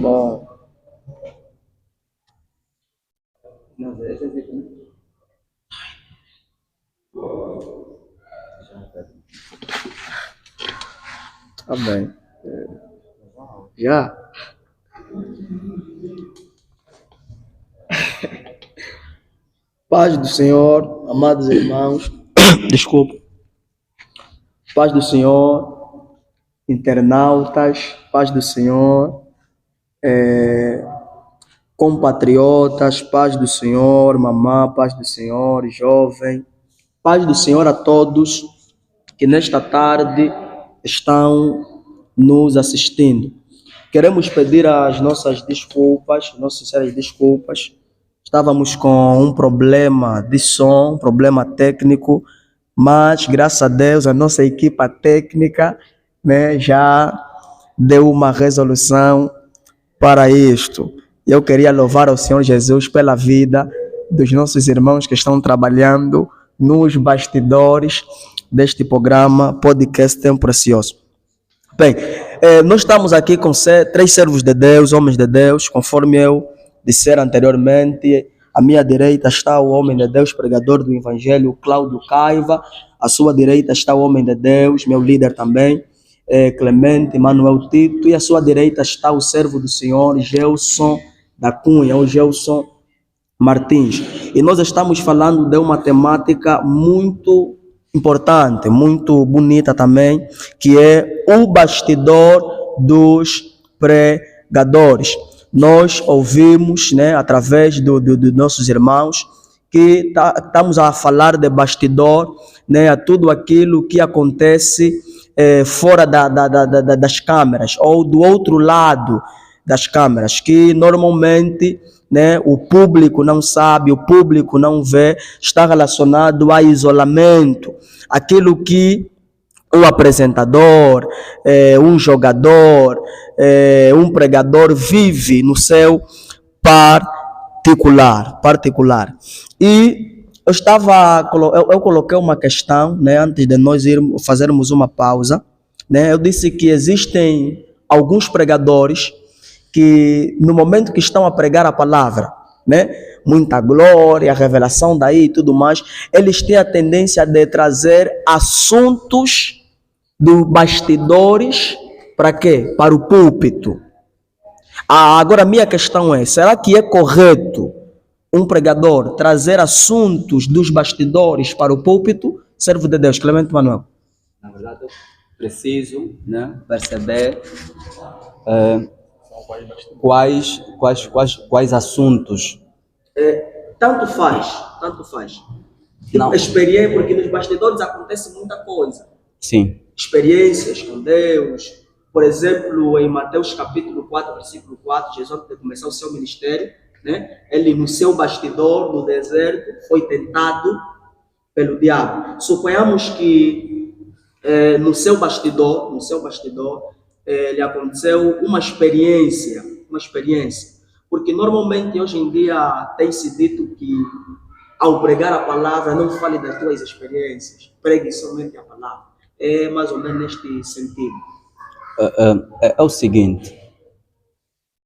Bom. Tá bem. Já? Paz do Senhor, amados irmãos. Desculpa. Paz do Senhor, internautas. Paz do Senhor, compatriotas. Paz do Senhor, mamã. Paz do Senhor, jovem. Paz do Senhor a todos que nesta tarde estão nos assistindo. Queremos pedir as nossas desculpas, nossas sinceras desculpas. Estávamos com um problema de som, um problema técnico, mas graças a Deus a nossa equipa técnica, né, já deu uma resolução para isto. Eu queria louvar ao Senhor Jesus pela vida dos nossos irmãos que estão trabalhando nos bastidores deste programa Podcast Tempo Precioso. Bem, nós estamos aqui com 3 servos de Deus, homens de Deus, conforme eu disser anteriormente. À minha direita está o homem de Deus, pregador do Evangelho, Cláudio Caiva. À sua direita está o homem de Deus, meu líder também, Clemente Manuel Tito. E à sua direita está o servo do Senhor, Gelson da Cunha, o Gelson Martins. E nós estamos falando de uma temática muito importante, muito bonita também, que é o bastidor dos pregadores. Nós ouvimos, né, através dos nossos irmãos, que estamos a falar de bastidor, né, a tudo aquilo que acontece fora das câmeras, ou do outro lado das câmeras, que normalmente, né, o público não sabe, o público não vê, está relacionado a isolamento, aquilo que um apresentador, um jogador, um pregador vive no seu particular. E eu coloquei uma questão, né, antes de nós fazermos uma pausa, né, eu disse que existem alguns pregadores que no momento que estão a pregar a palavra, né, muita glória, revelação daí e tudo mais, eles têm a tendência de trazer assuntos dos bastidores para quê? Para o púlpito. Agora, minha questão é, será que é correto um pregador trazer assuntos dos bastidores para o púlpito? Servo de Deus, Clemente Manuel. Na verdade, eu preciso, né, perceber quais assuntos. Tanto faz. Tipo, experiência, porque nos bastidores acontece muita coisa. Sim. Experiências com Deus. Por exemplo, em Mateus capítulo 4, versículo 4, Jesus, antes de começar o seu ministério, né, ele no seu bastidor, no deserto, foi tentado pelo diabo. Suponhamos que no seu bastidor, lhe aconteceu uma experiência. Porque normalmente hoje em dia tem se dito que ao pregar a palavra não fale das tuas experiências, pregue somente a palavra. É mais ou menos neste sentido. É o seguinte,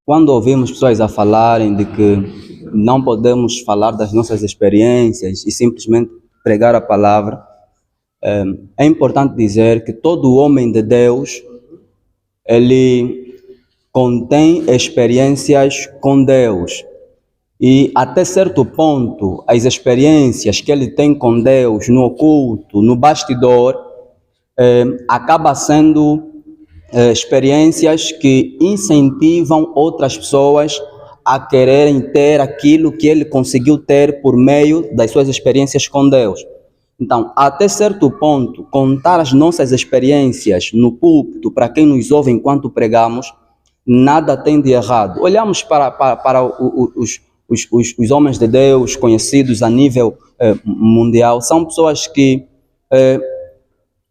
quando ouvimos pessoas a falarem de que não podemos falar das nossas experiências e simplesmente pregar a palavra, é importante dizer que todo homem de Deus, ele contém experiências com Deus. E até certo ponto, as experiências que ele tem com Deus no oculto, no bastidor, acaba sendo experiências que incentivam outras pessoas a quererem ter aquilo que ele conseguiu ter por meio das suas experiências com Deus. Então, até certo ponto, contar as nossas experiências no púlpito, para quem nos ouve enquanto pregamos, nada tem de errado. Olhamos para os homens de Deus conhecidos a nível mundial, são pessoas que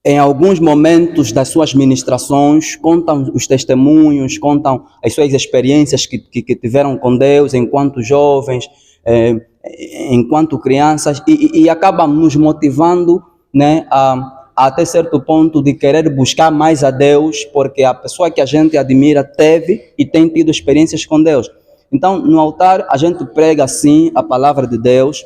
em alguns momentos das suas ministrações contam os testemunhos, contam as suas experiências que tiveram com Deus enquanto jovens, enquanto crianças, e acabam nos motivando, né, até certo ponto de querer buscar mais a Deus, porque a pessoa que a gente admira teve e tem tido experiências com Deus. Então, no altar, a gente prega sim a palavra de Deus,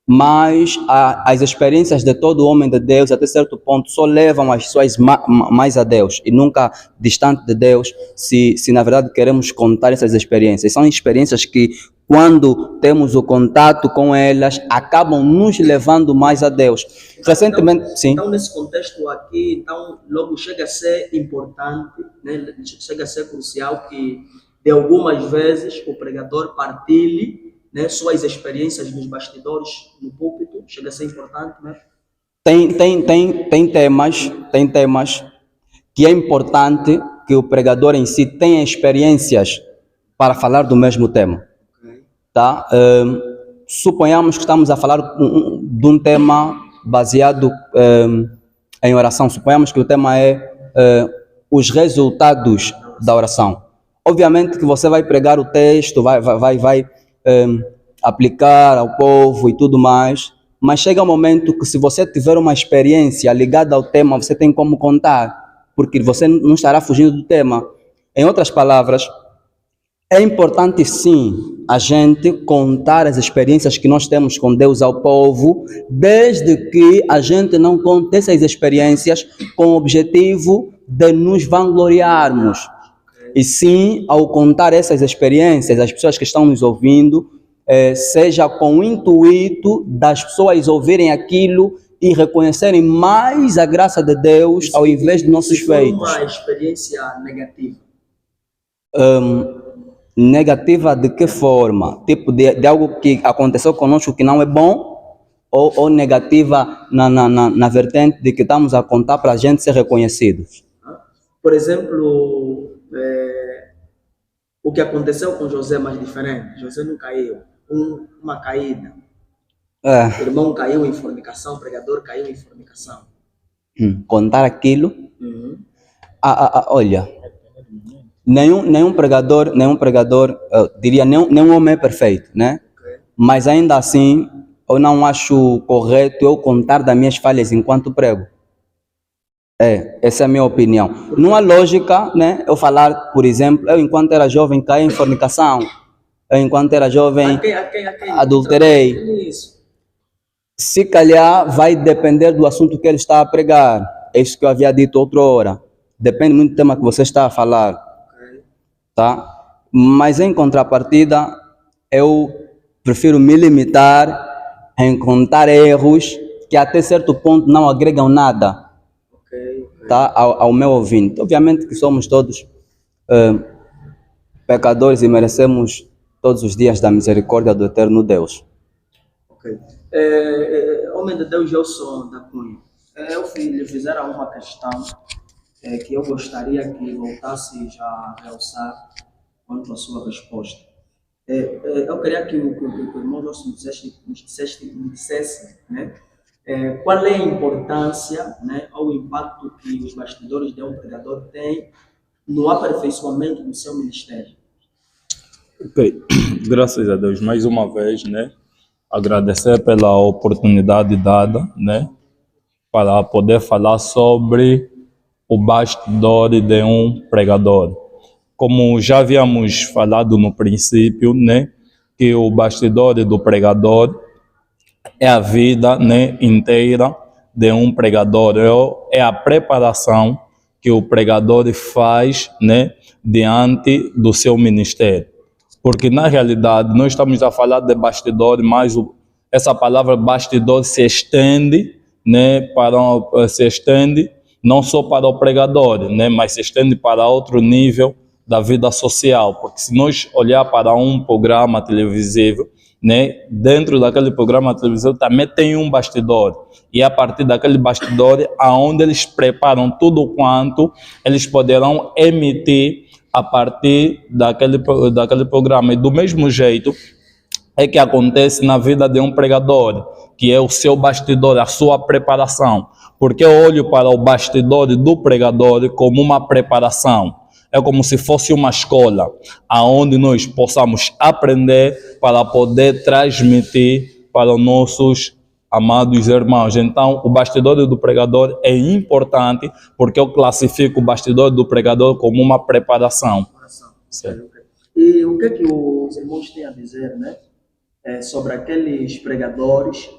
mas as experiências de todo homem de Deus, até certo ponto, só levam as pessoas mais a Deus e nunca distante de Deus, se na verdade queremos contar essas experiências. São experiências que, quando temos o contato com elas, acabam nos levando mais a Deus. Recentemente, sim. Então, nesse contexto aqui, então, logo chega a ser importante, né? Chega a ser crucial que, de algumas vezes, o pregador partilhe, né, suas experiências nos bastidores, no púlpito. Chega a ser importante, né? Tem temas que é importante que o pregador em si tenha experiências para falar do mesmo tema. Tá? Suponhamos que estamos a falar de um tema baseado em oração. Suponhamos que o tema é os resultados da oração. Obviamente que você vai pregar o texto, vai aplicar ao povo e tudo mais, mas chega um momento que, se você tiver uma experiência ligada ao tema, você tem como contar, porque você não estará fugindo do tema. Em outras palavras, é importante sim a gente contar as experiências que nós temos com Deus ao povo, desde que a gente não conte essas experiências com o objetivo de nos vangloriarmos. E sim, ao contar essas experiências, as pessoas que estão nos ouvindo, seja com o intuito das pessoas ouvirem aquilo e reconhecerem mais a graça de Deus ao invés de nossos feitos. Uma experiência negativa. Negativa de que forma? Tipo de algo que aconteceu conosco que não é bom? Ou negativa na vertente de que estamos a contar para a gente ser reconhecidos? Por exemplo, o que aconteceu com José é mais diferente. José não caiu. Uma caída. O irmão caiu em fornicação, o pregador caiu em fornicação. Contar aquilo. Olha, nenhum pregador, diria, nenhum homem é perfeito, né? Okay. Mas ainda assim, eu não acho correto eu contar das minhas falhas enquanto prego. Essa é a minha opinião. Não há lógica, né, eu falar, por exemplo, eu enquanto era jovem caí em fornicação, eu enquanto era jovem adulterei. Se calhar vai depender do assunto que ele está a pregar. É isso que eu havia dito outra hora. Depende muito do tema que você está a falar. Tá? Mas em contrapartida, eu prefiro me limitar em contar erros que até certo ponto não agregam nada, tá? ao meu ouvinte. Obviamente que somos todos pecadores e merecemos todos os dias da misericórdia do eterno Deus. Homem de Deus, Gelson da Cunha, eu lhe fizeram uma questão que eu gostaria que voltasse já a realçar quanto à sua resposta. Eu queria que o irmão Gelson me dissesse, né, qual é a importância, né, ou o impacto que os bastidores de um pregador têm no aperfeiçoamento do seu ministério. Ok, graças a Deus, mais uma vez, né, agradecer pela oportunidade dada, né, para poder falar sobre o bastidor de um pregador. Como já havíamos falado no princípio, né, que o bastidor do pregador é a vida, né, inteira de um pregador, é a preparação que o pregador faz, né, diante do seu ministério. Porque na realidade nós estamos a falar de bastidor, mas essa palavra bastidor se estende, né, se estende não só para o pregador, né, mas se estende para outro nível da vida social. Porque se nós olhar para um programa televisivo, né, dentro daquele programa televisivo também tem um bastidor, e a partir daquele bastidor aonde eles preparam tudo quanto eles poderão emitir a partir daquele programa. E do mesmo jeito é que acontece na vida de um pregador, que é o seu bastidor, a sua preparação. Porque eu olho para o bastidor do pregador como uma preparação. É como se fosse uma escola, aonde nós possamos aprender para poder transmitir para os nossos amados irmãos. Então, o bastidor do pregador é importante porque eu classifico o bastidor do pregador como uma preparação. Certo. E o que os irmãos têm a dizer, né? Sobre aqueles pregadores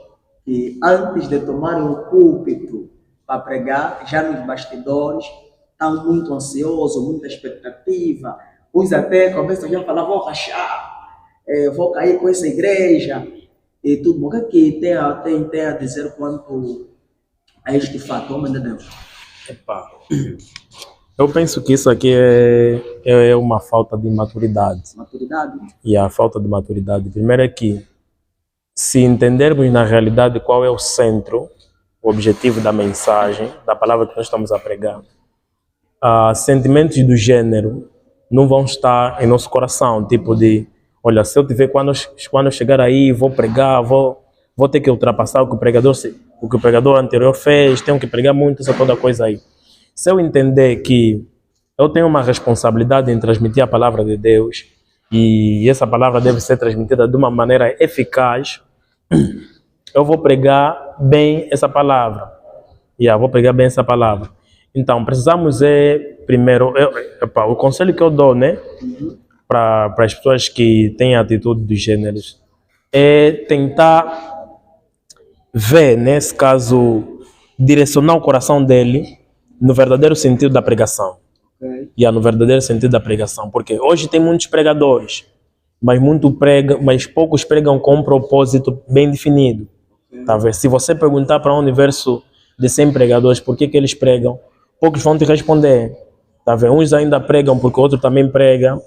que antes de tomarem o púlpito para pregar, já nos bastidores, estão muito ansiosos, muita expectativa. Uns até começam já a falar, vou rachar, vou cair com essa igreja e tudo. O que tem a dizer quanto a este fato, homem de Deus? Epá, eu penso que isso aqui é uma falta de maturidade. Maturidade? E a falta de maturidade, primeiro é que, se entendermos na realidade qual é o centro, o objetivo da mensagem, da palavra que nós estamos a pregar, sentimentos do gênero não vão estar em nosso coração, tipo de, olha, se eu tiver, quando eu chegar aí, vou pregar, vou ter que ultrapassar o que o pregador anterior fez, tenho que pregar muito, essa toda coisa aí. Se eu entender que eu tenho uma responsabilidade em transmitir a palavra de Deus e essa palavra deve ser transmitida de uma maneira eficaz, eu vou pregar bem essa palavra. Vou pregar bem essa palavra. Então, precisamos primeiro, o conselho que eu dou, né, para as pessoas que têm atitude dos gêneros, é tentar ver, nesse caso, direcionar o coração dele no verdadeiro sentido da pregação. No verdadeiro sentido da pregação. Porque hoje tem muitos pregadores, mas poucos pregam com um propósito bem definido. Tá vendo? Se você perguntar para um universo de 100 pregadores por que eles pregam, poucos vão te responder. Tá vendo? Uns ainda pregam porque o outro também prega,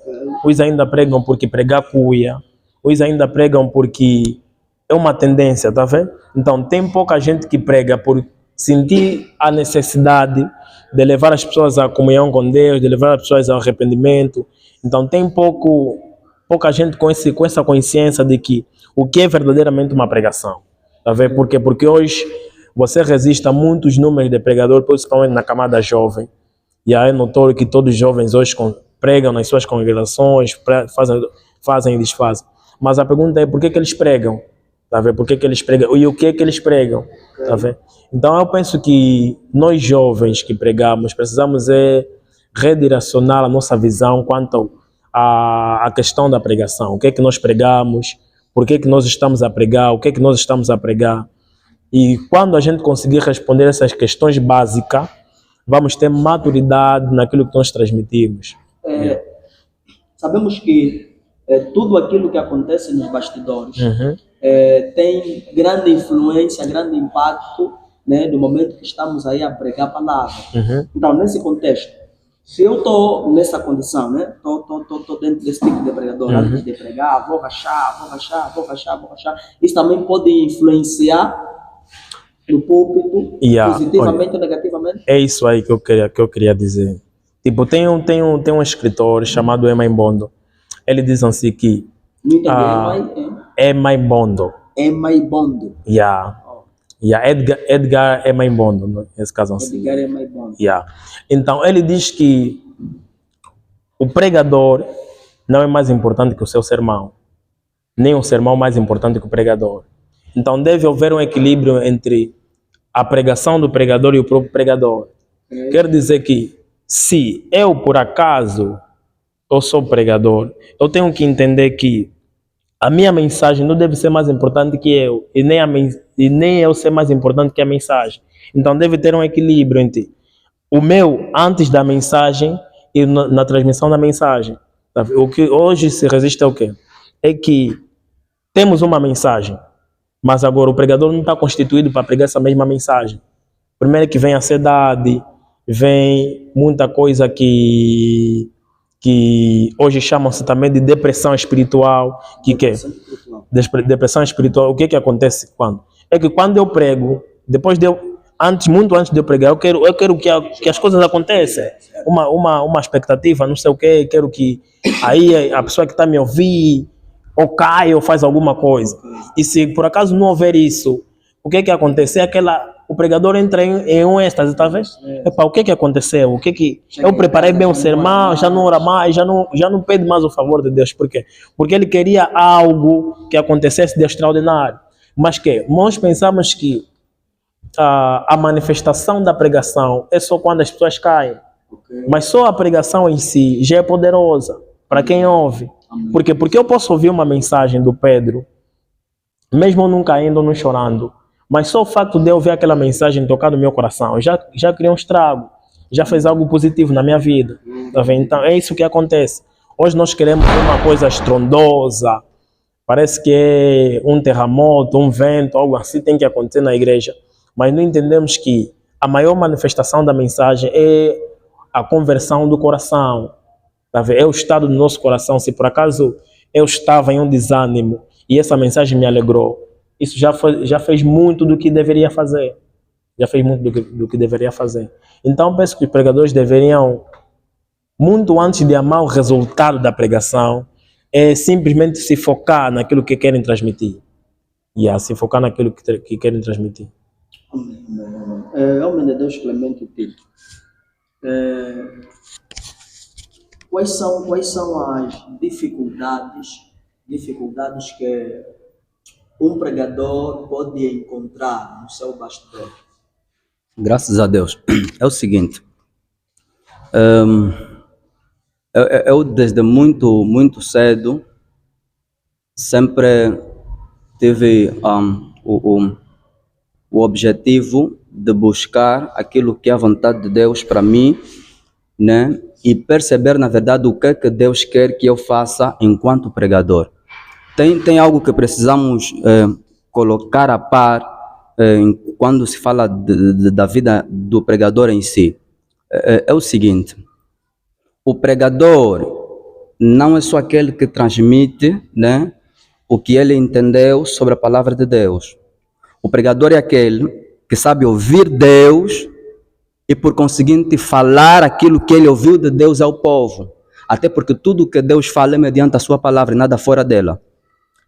uns ainda pregam porque pregar cuia, uns ainda pregam porque é uma tendência, tá vendo? Então tem pouca gente que prega por sentir a necessidade de levar as pessoas à comunhão com Deus, de levar as pessoas ao arrependimento. Então tem pouca gente com essa consciência de que o que é verdadeiramente uma pregação. Tá vendo? Porque hoje você resiste a muitos números de pregadores, principalmente na camada jovem. E aí é notório que todos os jovens hoje pregam nas suas congregações, fazem e desfazem. Mas a pergunta é por que eles pregam? Tá vendo? Por que eles pregam? E o que eles pregam? Tá vendo? Então eu penso que nós jovens que pregamos precisamos redirecionar a nossa visão quanto à questão da pregação. O que é que nós pregamos? Por que nós estamos a pregar? O que é que nós estamos a pregar? E quando a gente conseguir responder essas questões básicas, vamos ter maturidade naquilo que nós transmitimos. Sabemos que tudo aquilo que acontece nos bastidores tem grande influência, grande impacto, né, no momento que estamos aí a pregar a palavra. Então, nesse contexto, se eu estou nessa condição, né, estou dentro desse tipo de pregador, antes de pregar, vou rachar, isso também pode influenciar no púlpito, positivamente ou negativamente? É isso aí que eu queria dizer. Tipo, tem um escritor chamado Emma Bondo. Ele diz assim que Emma Bondo. Edgar Emma Bondo, nesse caso assim. Edgar Emma Bondo. Então, ele diz que o pregador não é mais importante que o seu sermão, nem o sermão mais importante que o pregador. Então, deve haver um equilíbrio entre a pregação do pregador e o próprio pregador. Quer dizer que, se eu, por acaso, eu sou pregador, eu tenho que entender que a minha mensagem não deve ser mais importante que eu, e nem eu ser mais importante que a mensagem. Então deve ter um equilíbrio entre o meu antes da mensagem e na transmissão da mensagem. O que hoje se resiste é o quê? É que temos uma mensagem, mas agora o pregador não está constituído para pregar essa mesma mensagem. Primeiro que vem a ansiedade, vem muita coisa que hoje chamam-se também de depressão espiritual. Depressão espiritual. O que acontece quando? É que quando eu prego, muito antes de eu pregar, eu quero que as coisas aconteçam. Uma expectativa, não sei o quê, quero que aí a pessoa que está me ouvindo ou cai ou faz alguma coisa. E se por acaso não houver isso, o que acontece? O pregador entra em um êxtase, tá vendo? O que aconteceu? Eu preparei bem o sermão, já não ora mais, já não pede mais o favor de Deus. Por quê? Porque ele queria algo que acontecesse de extraordinário. Mas que nós pensamos que a manifestação da pregação é só quando as pessoas caem. Mas só a pregação em si já é poderosa para quem ouve. Porque eu posso ouvir uma mensagem do Pedro, mesmo não caindo, não chorando, mas só o fato de eu ouvir aquela mensagem tocar no meu coração já criou um estrago, já fez algo positivo na minha vida. Tá vendo? Então é isso que acontece. Hoje nós queremos uma coisa estrondosa, parece que é um terremoto, um vento, algo assim tem que acontecer na igreja, mas não entendemos que a maior manifestação da mensagem é a conversão do coração. Tá vendo? É o estado do nosso coração. Se por acaso eu estava em um desânimo e essa mensagem me alegrou, isso já fez muito do que deveria fazer. Já fez muito do que deveria fazer. Então penso que os pregadores deveriam, muito antes de amar o resultado da pregação, simplesmente se focar naquilo que querem transmitir. Se focar naquilo que querem transmitir. Homem de Deus Clemente Tito, quais são as dificuldades que um pregador pode encontrar no seu bastidor? Graças a Deus. É o seguinte, eu desde muito cedo sempre tive o objetivo de buscar aquilo que é a vontade de Deus para mim, né? E perceber na verdade o que é que Deus quer que eu faça enquanto pregador. Tem algo que precisamos colocar a par quando se fala da vida do pregador em si. É o seguinte, o pregador não é só aquele que transmite, né, o que ele entendeu sobre a palavra de Deus. O pregador é aquele que sabe ouvir Deus e por conseguinte falar aquilo que ele ouviu de Deus ao povo. Até porque tudo que Deus fala é mediante a sua palavra e nada fora dela.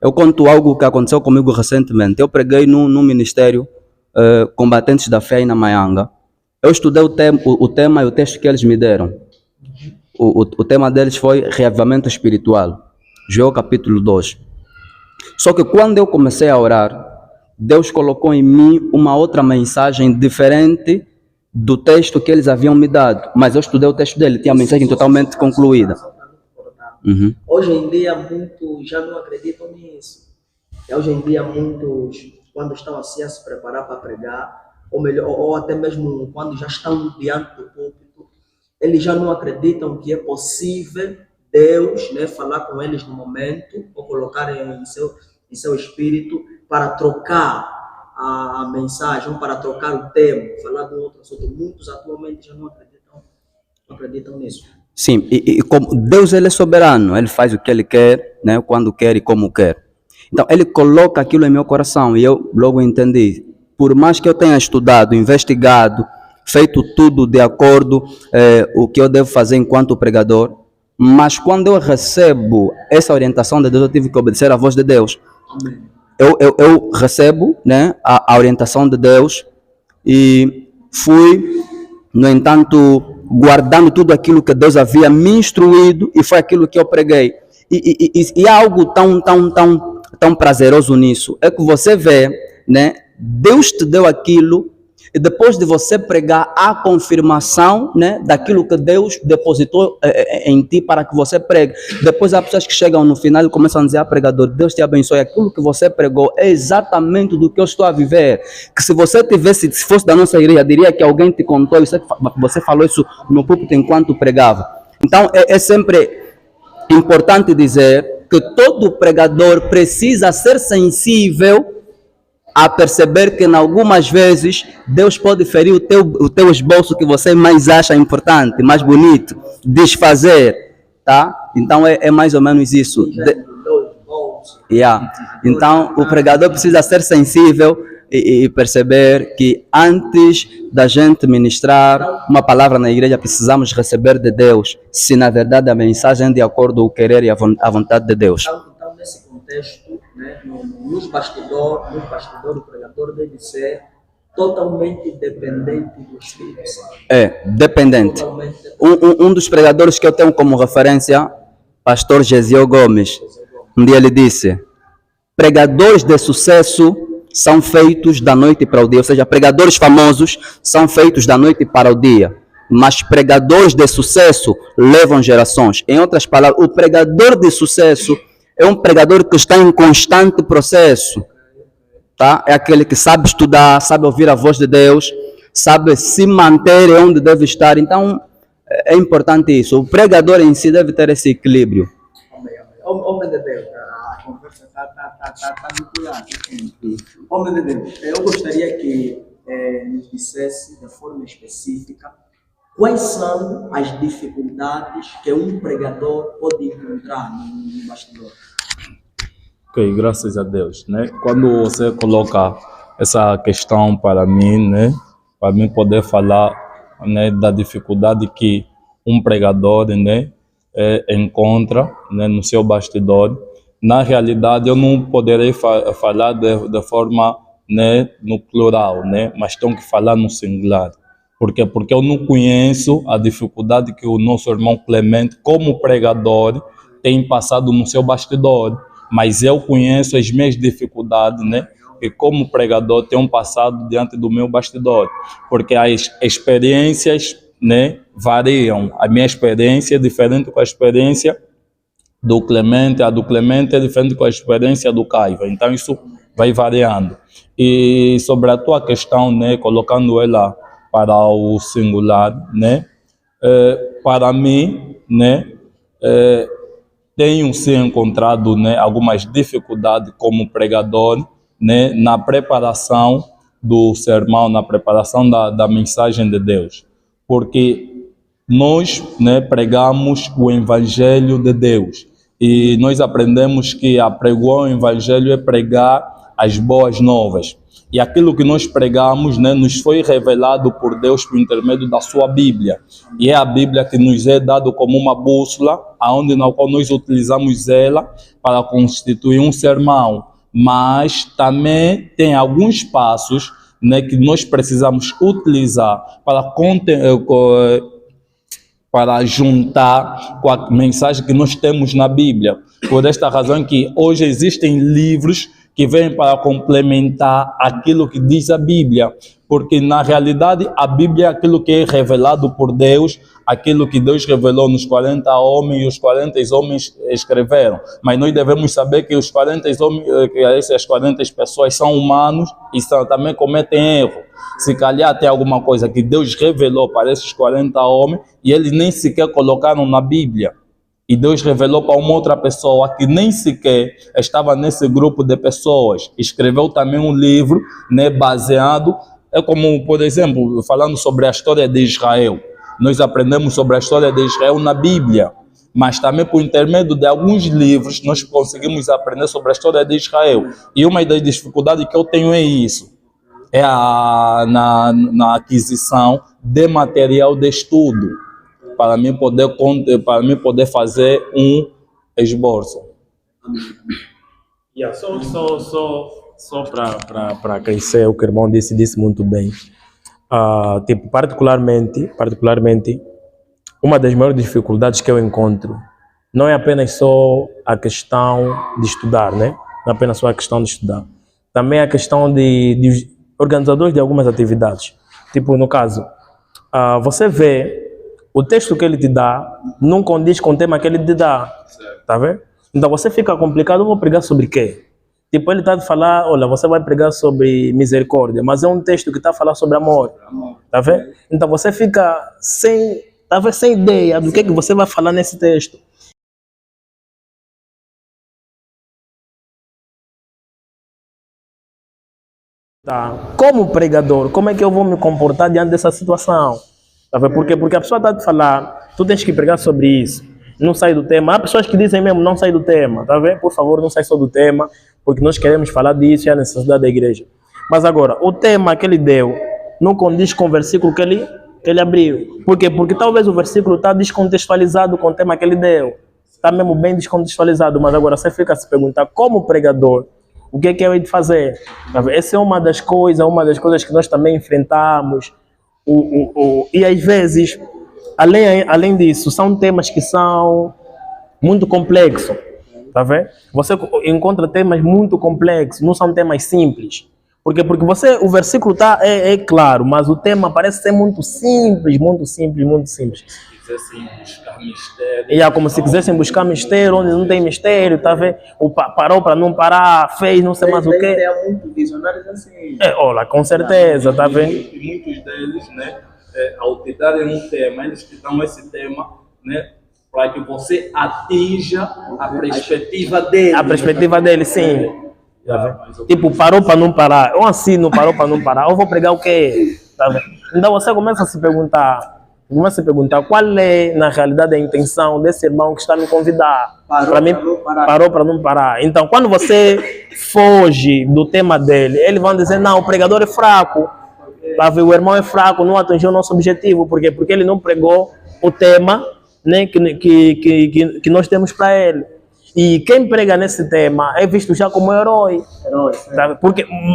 Eu conto algo que aconteceu comigo recentemente. Eu preguei num ministério Combatentes da Fé em Namaianga. Eu estudei o tema e o texto que eles me deram. O tema deles foi Reavivamento Espiritual, Joel capítulo 2. Só que quando eu comecei a orar, Deus colocou em mim uma outra mensagem diferente do texto que eles haviam me dado. Mas eu estudei o texto dele, tinha a mensagem totalmente concluída. Uhum. Hoje em dia muitos já não acreditam nisso. Hoje em dia muitos, quando estão assim a se preparar para pregar, ou até mesmo quando já estão diante do púlpito, eles já não acreditam que é possível Deus, né, falar com eles no momento, ou colocar em seu espírito para trocar a mensagem, ou para trocar o tema, falar de um outro assunto. Muitos atualmente já não acreditam nisso. Sim, e como Deus ele é soberano, ele faz o que ele quer, né, quando quer e como quer. Então ele coloca aquilo em meu coração e eu logo entendi. Por mais que eu tenha estudado, investigado, feito tudo de acordo o que eu devo fazer enquanto pregador, mas quando eu recebo essa orientação de Deus, eu tive que obedecer à voz de Deus. Eu recebo, né, a orientação de Deus e fui, no entanto, guardando tudo aquilo que Deus havia me instruído e foi aquilo que eu preguei. E há algo tão prazeroso nisso, é que você vê, né, Deus te deu aquilo e depois de você pregar a confirmação, né, daquilo que Deus depositou em ti para que você pregue. Depois há pessoas que chegam no final e começam a dizer: pregador, Deus te abençoe, aquilo que você pregou é exatamente do que eu estou a viver. Que se fosse da nossa igreja, diria que alguém te contou, você falou isso no púlpito enquanto pregava. Então é sempre importante dizer que todo pregador precisa ser sensível a perceber que, em algumas vezes, Deus pode ferir o teu esboço que você mais acha importante, mais bonito, desfazer, tá? Então é mais ou menos isso. Então o pregador precisa ser sensível e perceber que antes da gente ministrar uma palavra na igreja, precisamos receber de Deus, se na verdade a mensagem é de acordo com o querer e a vontade de Deus. Então nesse contexto, né, nos bastidores, o pregador deve ser totalmente dependente do Espírito Santo. Dependente. Um dos pregadores que eu tenho como referência, pastor Gesiel Gomes, um dia ele disse: pregadores de sucesso são feitos da noite para o dia, ou seja, pregadores famosos são feitos da noite para o dia, mas pregadores de sucesso levam gerações. Em outras palavras, o pregador de sucesso é um pregador que está em constante processo, tá? É aquele que sabe estudar, sabe ouvir a voz de Deus, sabe se manter onde deve estar. Então, é importante isso. O pregador em si deve ter esse equilíbrio. Homem de Deus, a conversa está vinculada. Homem de Deus, eu gostaria que nos dissesse de forma específica quais são as dificuldades que um pregador pode encontrar no bastidor. Ok, graças a Deus, né? Quando você coloca essa questão para mim, né? Para mim poder falar, né, da dificuldade que um pregador, né, encontra, né, no seu bastidor. Na realidade, eu não poderei falar de forma, né, no plural, né, mas tenho que falar no singular. Por quê? Porque eu não conheço a dificuldade que o nosso irmão Clemente, como pregador, tem passado no seu bastidor, mas eu conheço as minhas dificuldades, né, que como pregador tenho passado diante do meu bastidor, porque as experiências, né, variam. A minha experiência é diferente com a experiência do Clemente, a do Clemente é diferente com a experiência do Caiva, então isso vai variando. E sobre a tua questão, né, colocando ela para o singular, né, para mim, né, tenho se encontrado, né, algumas dificuldades como pregador, né, na preparação do sermão, na preparação da mensagem de Deus, porque nós, né, pregamos o Evangelho de Deus e nós aprendemos que a pregar o Evangelho é pregar as boas novas. E aquilo que nós pregamos, né, nos foi revelado por Deus por intermédio da sua Bíblia. E é a Bíblia que nos é dado como uma bússola, aonde na qual nós utilizamos ela para constituir um sermão. Mas também tem alguns passos, né, que nós precisamos utilizar para juntar com a mensagem que nós temos na Bíblia. Por esta razão que hoje existem livros que vêm para complementar aquilo que diz a Bíblia, porque na realidade a Bíblia é aquilo que é revelado por Deus, aquilo que Deus revelou nos 40 homens e os 40 homens escreveram, mas nós devemos saber que os 40 homens, que essas 40 pessoas são humanos e também cometem erro. Se calhar tem alguma coisa que Deus revelou para esses 40 homens e eles nem sequer colocaram na Bíblia. E Deus revelou para uma outra pessoa que nem sequer estava nesse grupo de pessoas. Escreveu também um livro, né, baseado, é como, por exemplo, falando sobre a história de Israel. Nós aprendemos sobre a história de Israel na Bíblia, mas também por intermédio de alguns livros nós conseguimos aprender sobre a história de Israel. E uma das dificuldades que eu tenho é isso, é na aquisição de material de estudo, para mim poder fazer um esboço. Yeah, só para crescer, o que o irmão disse muito bem. Tipo, particularmente, uma das maiores dificuldades que eu encontro não é apenas só a questão de estudar, né? Não é apenas só a questão de estudar. Também a questão de organizadores de algumas atividades. Tipo, no caso, você vê o texto que ele te dá não condiz com o tema que ele te dá, tá vendo? Então você fica complicado, eu vou pregar sobre quê? Tipo, ele está a falar, olha, você vai pregar sobre misericórdia, mas é um texto que está a falar sobre amor, tá vendo? Então você fica sem ideia do que você vai falar nesse texto. Tá. Como pregador, como é que eu vou me comportar diante dessa situação? Tá vendo? Porque a pessoa está a te falar, tu tens que pregar sobre isso, não sai do tema. Há pessoas que dizem mesmo, não sai do tema, tá vendo? Por favor, não sai só do tema, porque nós queremos falar disso e é a necessidade da igreja. Mas agora, o tema que ele deu não condiz com o versículo que ele abriu. Por quê? Porque talvez o versículo está descontextualizado com o tema que ele deu. Está mesmo bem descontextualizado, mas agora você fica a se perguntar, como pregador, o que é que eu hei de fazer? Tá vendo? Essa é uma das coisas que nós também enfrentamos. E às vezes, além disso, são temas que são muito complexos, tá vendo? Você encontra temas muito complexos, não são temas simples. Porque você, o versículo é claro, mas o tema parece ser muito simples, muito simples, muito simples. Quisessem buscar mistério. E é como se quisessem buscar mistério, onde não tem mistério, tá vendo? Parou para não parar, fez não sei mais o quê. Tem muito visionários assim. Olha, com certeza, tá vendo? Muitos deles, né, ao te darem um tema, eles te dão esse tema, né, para que você atinja a perspectiva dele. A perspectiva dele, sim. Tipo, parou para não parar. Ou assim, não parou para não parar. Eu vou pregar o quê? Tá vendo? Então você começa a se perguntar, qual é, na realidade, a intenção desse irmão que está me convidar. Para mim, parou para não parar. Então, quando você foge do tema dele, eles vão dizer, não, o pregador é fraco. Tá vendo? O irmão é fraco, não atingiu o nosso objetivo. Por quê? Porque ele não pregou o tema, né, que nós temos para ele. E quem prega nesse tema é visto já como herói. Tá?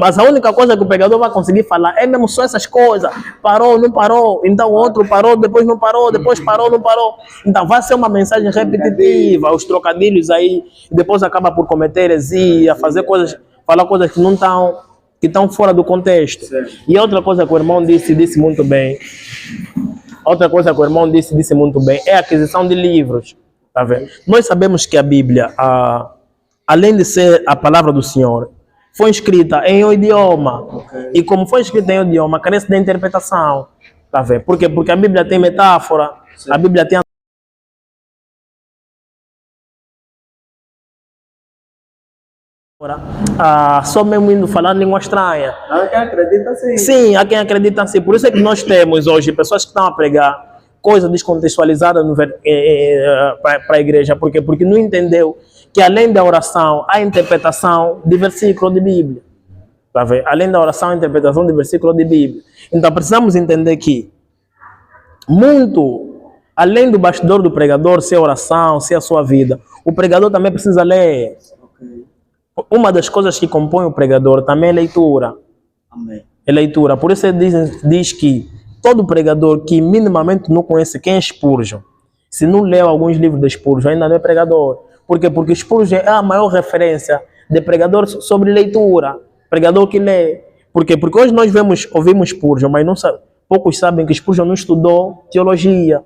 Mas a única coisa que o pregador vai conseguir falar é mesmo só essas coisas. Parou, não parou. Então o outro parou, depois não parou, depois parou, não parou. Então vai ser uma mensagem repetitiva, os trocadilhos aí, e depois acaba por cometer heresia, fazer coisas, falar coisas que não estão, que estão fora do contexto. E outra coisa que o irmão disse muito bem. Outra coisa que o irmão disse muito bem é a aquisição de livros. Tá vendo? Nós sabemos que a Bíblia, além de ser a palavra do Senhor, foi escrita em um idioma. E como foi escrita em um idioma, carece de interpretação. Tá vendo? Por quê? Porque a Bíblia tem metáfora, a Bíblia tem só mesmo indo falar língua estranha. Há quem acredita sim. Sim, há quem acredita sim. Por isso é que nós temos hoje pessoas que estão a pregar coisa descontextualizada para a igreja. Por quê? Porque não entendeu que além da oração, há interpretação de versículo de Bíblia. Tá vendo? Além da oração, há interpretação de versículo de Bíblia. Então precisamos entender que muito, além do bastidor do pregador, ser oração, ser a sua vida, o pregador também precisa ler. Uma das coisas que compõe o pregador também é leitura. Amém. É leitura. Por isso ele diz que todo pregador que minimamente não conhece quem é Spurgeon, se não leu alguns livros de Spurgeon, ainda não é pregador. Por quê? Porque Spurgeon é a maior referência de pregador sobre leitura. Pregador que lê. Por quê? Porque hoje nós ouvimos Spurgeon, mas poucos sabem que Spurgeon não estudou teologia.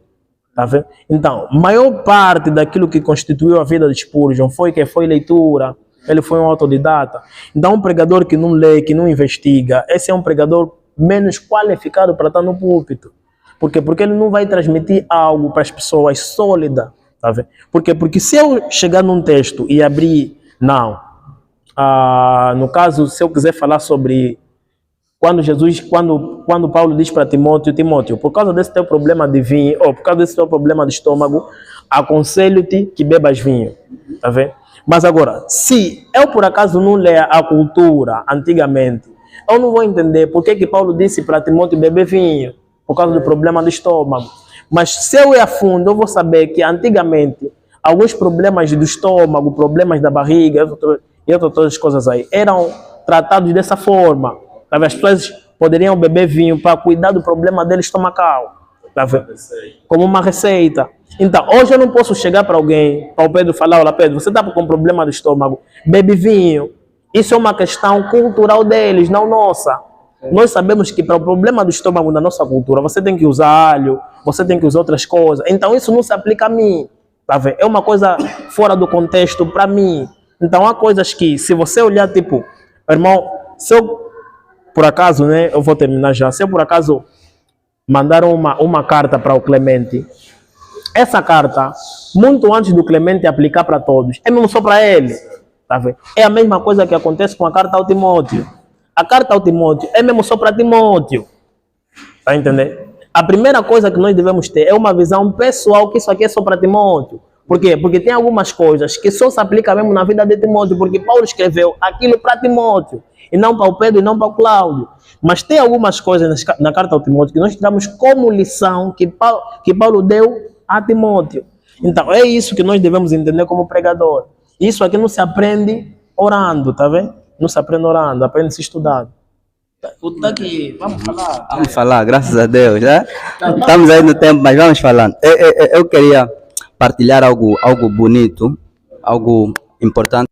Tá vendo? Então, a maior parte daquilo que constituiu a vida de Spurgeon foi leitura. Ele foi um autodidata. Então, um pregador que não lê, que não investiga, esse é um pregador menos qualificado para estar no púlpito. Por quê? Porque ele não vai transmitir algo para as pessoas sólida. Tá vendo? Por quê? Porque se eu chegar num texto e abrir, no caso, se eu quiser falar sobre quando Paulo diz para Timóteo, por causa desse teu problema de vinho, ou por causa desse teu problema de estômago, aconselho-te que bebas vinho. Tá vendo? Mas agora, se eu por acaso não ler a cultura antigamente, eu não vou entender por que Paulo disse para Timóteo beber vinho, por causa do problema do estômago. Mas se eu ir a fundo, eu vou saber que antigamente, alguns problemas do estômago, problemas da barriga e outras coisas aí, eram tratados dessa forma. As pessoas poderiam beber vinho para cuidar do problema dele estomacal. Como uma receita. Então, hoje eu não posso chegar para alguém, para o Pedro falar, olha Pedro, você está com problema do estômago, bebe vinho. Isso é uma questão cultural deles, não nossa. Nós sabemos que para o problema do estômago da nossa cultura, você tem que usar alho, você tem que usar outras coisas. Então isso não se aplica a mim. Tá vendo? É uma coisa fora do contexto para mim. Então há coisas que, se você olhar, tipo, irmão, se eu, por acaso, né, eu vou terminar já, se eu por acaso mandar uma carta para o Clemente, essa carta, muito antes do Clemente aplicar para todos, é mesmo só para ele. Tá vendo? É a mesma coisa que acontece com a carta ao Timóteo. A carta ao Timóteo é mesmo só para Timóteo. Tá entendendo? A primeira coisa que nós devemos ter é uma visão pessoal que isso aqui é só para Timóteo. Por quê? Porque tem algumas coisas que só se aplicam mesmo na vida de Timóteo, porque Paulo escreveu aquilo para Timóteo, e não para o Pedro e não para o Cláudio. Mas tem algumas coisas na carta ao Timóteo que nós tiramos como lição que Paulo deu a Timóteo. Então é isso que nós devemos entender como pregador. Isso aqui não se aprende orando, tá vendo? Não se aprende orando, aprende-se estudando. Vamos falar, graças a Deus, né? Estamos aí no tempo, mas vamos falando. Eu queria partilhar algo bonito, algo importante.